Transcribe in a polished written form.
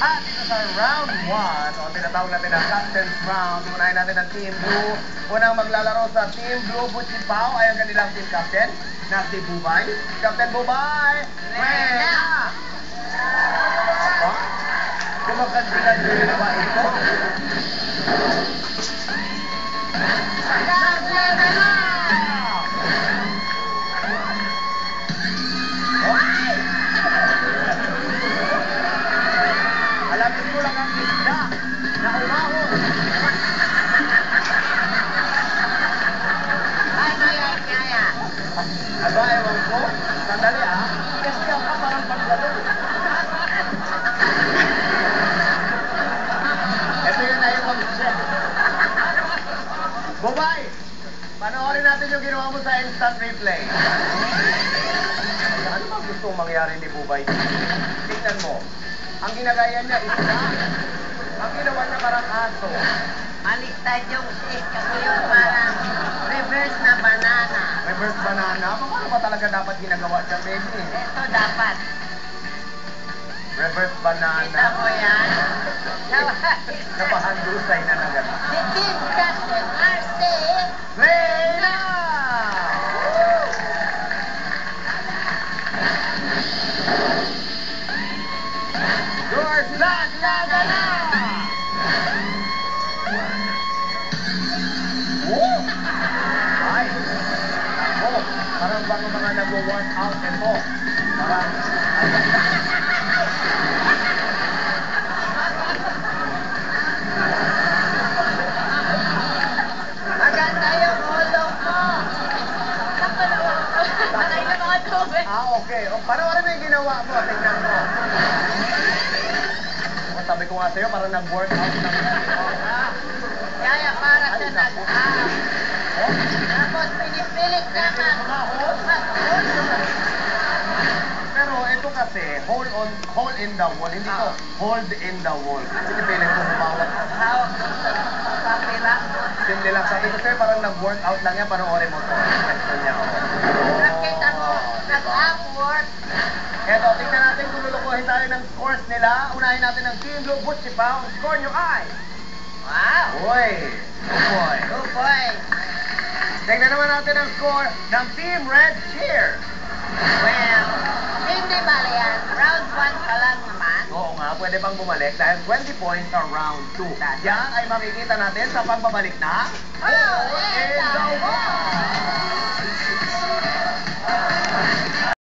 At dito sa round 1, o tinatawag natin ang Captain's Round, unahin natin ang Team Blue. Unang maglalaro sa Team Blue, Butchie Pao ay ang kanilang team captain na si Bubay. Captain Bubay, Rena! Apa? Kumakandilan nyo na ba ito? Alamin mo lang ang isda na umahon. Aba, ewan ko. Sandali kasi ako parang pagdalo. Ito yun na yung mag-check. Bubay, panoorin natin yung ginawa mo sa instant replay. Ano ba gusto mangyari ni Bubay? Tingnan mo. Ang ginagaya niya, isda. Ang ginawa niya parang aso. Baliktad yung shake kasi yung parang reverse na banana. Reverse banana? Paano ba talaga dapat ginagawa siya, baby? Ito dapat. Reverse banana. Kita mo yan? Napahandusay na nagat. Si Team Captain RC. Reyna! Yours not Lagana! Oh! Ay! Ako, parang baka mga nag-work out ito. Parang... Maganda yung ulo mo. Patay na mga tubig. Okay. O, parang may ginawa mo. Tingnan mo. O, sabi ko nga sa'yo, parang nag-workout lang. Kaya para sa nag-up. Oh? Tapos pinipilit na mag-hold. Pero ito kasi, hole in the wall. Hindi ko hold in the wall. Pinipilit ko sa bawat. Hawak mo sa kapila. Simple lang. Sabi ko sa'yo, parang nag-workout lang yan. Panoorin mo to. Ito niya. Nakita mo, nag-up work. Eto, tingnan natin kung lulukuhin tayo ng scores nila. Unahin natin ang Team Blue, Butchie Pao. Score nyo ay... Wow. Boy! Good boy! Good boy. Tingnan naman natin ang score ng Team Red Cheer. Well, hindi bali yan. Round 1 pa lang naman. Oo nga, pwede pang bumalik dahil 20 points sa round 2. Yan ay makikita natin sa pagbabalik na Hole in the Wall!